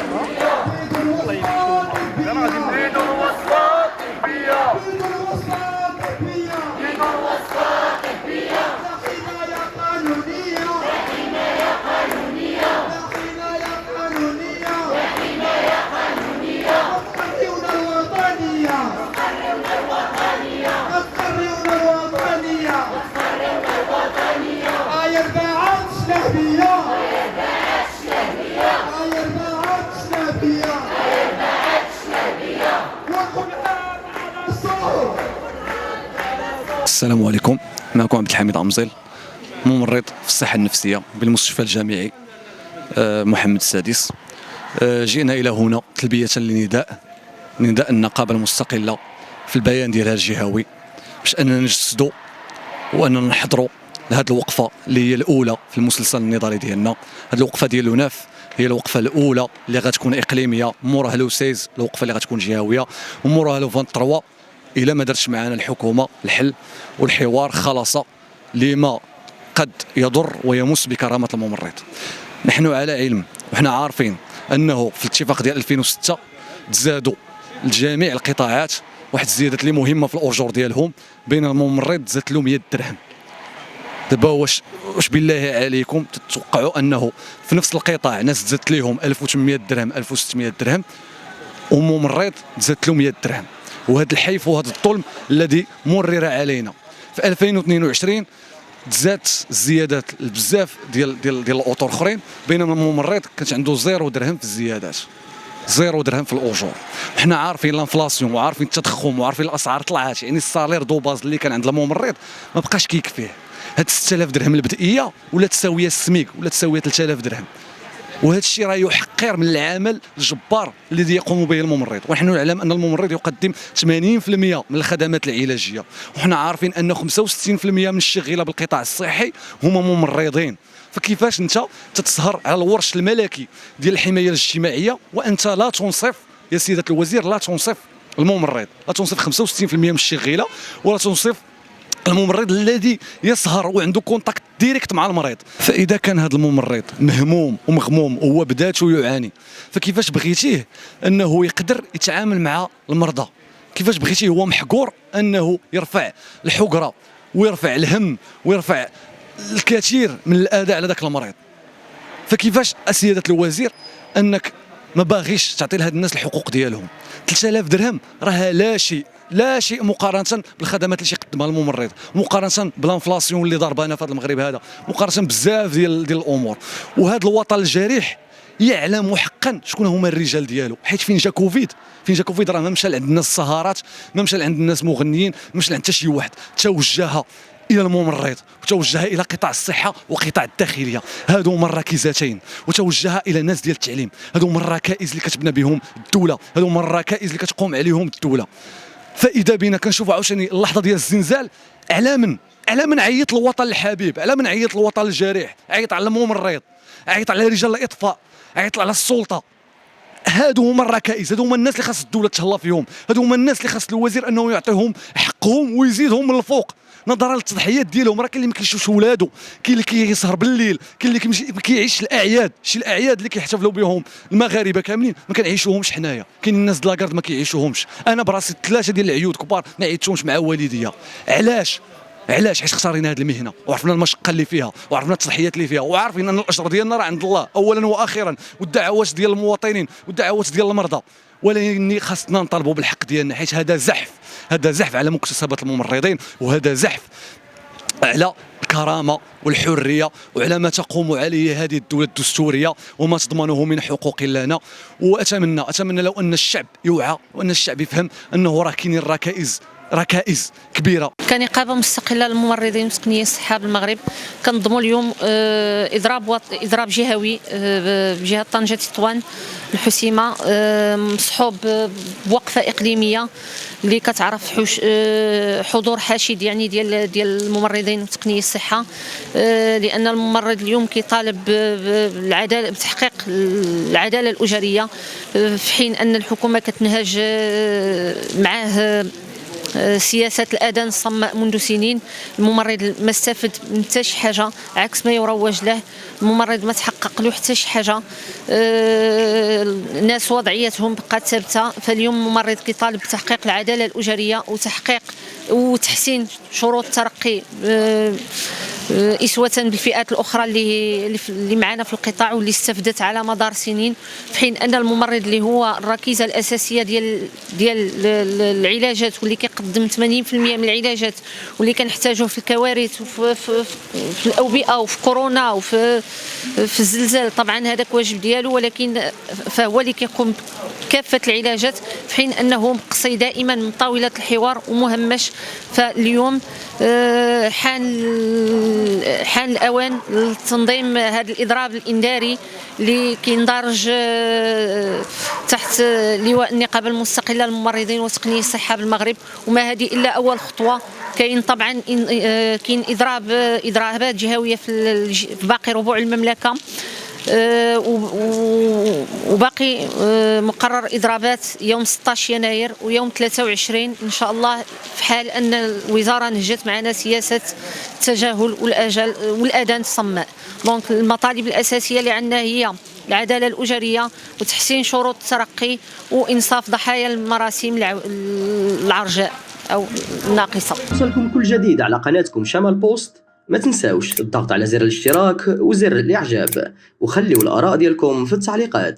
الله يمشيو انا غادي نريدو الوصفات الطبية السلام عليكم. معكم عبد الحميد عمزيل، ممرض في الصحة النفسية بالمستشفى الجامعي محمد السادس. جئنا إلى هنا تلبية لنداء النقابة المستقلة في البيان ديالها الجهوي باش أننا نجسدوا وأننا نحضروا لهذه الوقفة اللي هي الأولى في المسلسل النضالي ديالنا. هذه الوقفة ديال لوناف هي الوقفة الأولى اللي غتكون إقليمية، موراها لو 16 الوقفة اللي غتكون جهوية، وموراها لو 23 إلا ما درتش معنا الحكومة الحل والحوار خلاص لما قد يضر ويمس بكرامة الممرض. نحن على علم وحنا عارفين أنه في الاتفاق ديال 2006 تزادوا لجميع القطاعات واحد الزيادات اللي مهمة في الأجور ديالهم، بين الممرض زادت له 100 درهم. دابا واش بالله عليكم تتوقعوا أنه في نفس القطاع ناس زادت لهم 1800 درهم 1600 درهم وممرض زادت له 100 درهم؟ وهذا الحيف وهذا الظلم الذي مرر علينا. في 2022 تزادت الزيادات بزاف ديال الاطر اخرين، بينما الممرض كانت عنده 0 درهم في الزيادات، 0 درهم في الاجور. حنا عارفين الانفلاسيون وعارفين التضخم وعارفين الاسعار طلعات، يعني الصالير دو باز اللي كان عند الممرض ما بقاش كيكفيه. هاد 6000 درهم البدئيه ولا تساويه السميك ولا تساويه 3000 درهم، وهذا الشيء راه يحقر من العمل الجبار الذي يقوم به الممرض. ونحن نعلم ان الممرض يقدم 80% من الخدمات العلاجيه، وحنا عارفين ان 65% من الشغيله بالقطاع الصحي هما ممرضين. فكيفاش انت تتسهر على الورش الملكي ديال الحمايه الاجتماعيه وانت لا تنصف يا سياده الوزير، لا تنصف الممرض، لا تنصف 65% من الشغيله، ولا تنصف الممرض الذي يسهر وعنده كونتاكت ديريكت مع المريض. فاذا كان هذا الممرض مهموم ومغموم وهو بداته يعاني، فكيفاش بغيتيه انه يقدر يتعامل مع المرضى؟ كيفاش بغيتيه هو محقور انه يرفع الحقره ويرفع الهم ويرفع الكثير من الاذى على ذاك المريض؟ فكيفاش سياده الوزير انك ما باغيش تعطي لهاد الناس الحقوق ديالهم؟ 3000 درهم راه لا شيء مقارنه بالخدمات اللي يقدمها الممرض، مقارنه بالانفلاسيون اللي ضربانا في هذا المغرب هذا، مقارنه بزاف ديال الامور. وهذا الوطن الجريح يعلم حقا شكون هما الرجال ديالو، حيت فين جا كوفيد راه ما مشى لعند الناس السهرات، ما مشى لعند الناس مغنيين، ما مشى لعند حتى شي واحد، توجه الى الممرض وتوجه الى قطاع الصحه وقطاع الداخليه. هادو هما الركيزتين، وتوجه الى الناس ديال التعليم. هادو هما الركائز اللي كتبنى بهم الدوله، هادو هما الركائز اللي كتقوم عليهم الدوله. فاذا بينا كنشوفوا عاوتاني اللحظه ديال الزلزال، على من عيط الوطن الحبيب، على من عيط الوطن الجريح، عيط على الممرض، عيط على رجال الاطفاء، عيط على السلطه. هادو هما الركائز، هادو هما الناس اللي خاص الدوله تهلا فيهم، هادو هما الناس اللي خاص الوزير انه يعطيهم حقهم ويزيدهم من الفوق نظرا للتضحيات ديالهم. راه كاين اللي ما كيشوفش ولادو، كاين اللي كيسهر بالليل، كاين اللي كيعيش الاعياد، شي الاعياد اللي كيحتفلوا بهم المغاربه كاملين ما كنعيشوهمش حنايا. كاين الناس د لاكارد ما كيعيشوهمش. انا براسي 3 ديال العيود كبار ما عيطتهمش مع والديا. علاش؟ حيت اختارينا هذه المهنه وعرفنا المشقه اللي فيها وعرفنا التضحيات اللي فيها وعارفين ان الاجر ديالنا راه عند الله اولا واخيرا، والدعوات ديال المواطنين والدعوات ديال المرضى. ولكن خاصنا نطالبوا بالحق ديالنا، حيت هذا زحف على مكتسبات الممرضين، وهذا زحف على الكرامه والحريه وعلى ما تقوم عليه هذه الدوله الدستوريه وما تضمنه من حقوق لنا. واتمنى لو ان الشعب يوعى وان الشعب يفهم انه راه كاينين ركائز كبيره. كنقابه مستقله للممرضين وتقنيي الصحه بالمغرب كنظموا اليوم اضراب جهوي بجهه طنجه تطوان الحسيمه، مصحوب بوقفه اقليميه اللي كتعرف حضور حشد يعني ديال الممرضين وتقنيي الصحه، لان الممرض اليوم كيطالب بالعداله، بتحقيق العداله الاجريه، في حين ان الحكومه كتنهج معاه سياسة الأذان الصماء منذ سنين. الممرض ما استفد من حتى شي حاجة، عكس ما يروج له. الممرض ما تحقق له حتى شي حاجة. الناس وضعيتهم بقات ثابتة. فاليوم الممرض كيطالب بتحقيق العدالة الأجرية وتحقيق وتحسين شروط الترقي إسوة بالفئات الأخرى اللي معنا في القطاع واللي استفدت على مدار سنين، في حين أن الممرض اللي هو الركيزة الأساسية ديال العلاجات واللي كيقدم 80% من العلاجات واللي كنحتاجوه في الكوارث وفي الأوبئة وفي كورونا وفي الزلزال. طبعا هذاك واجب ديالو، ولكن فهو اللي كيقوم بكافة العلاجات، في حين أنه مقصي دائما من طاولة الحوار ومهمش. فاليوم حان الأوان لتنظيم هذا الإضراب الإنذاري اللي كيندرج تحت لواء النقابة المستقلة للممرضين وتقنيي الصحة بالمغرب. وما هذه إلا أول خطوة. كاين طبعا كاين إضرابات جهوية في باقي ربوع المملكة، وباقي مقرر إضرابات يوم 16 يناير ويوم 23 إن شاء الله، في حال أن الوزارة نهجت معنا سياسة التجاهل والأذان الصماء. دونك المطالب الأساسية اللي عندنا هي العدالة الأجرية وتحسين شروط الترقي وإنصاف ضحايا المراسم العرجاء أو الناقصة. يوصلكم كل جديد على قناتكم شمال بوست. ما تنساوش الضغط على زر الاشتراك وزر الاعجاب، وخليوا الاراء ديالكم في التعليقات.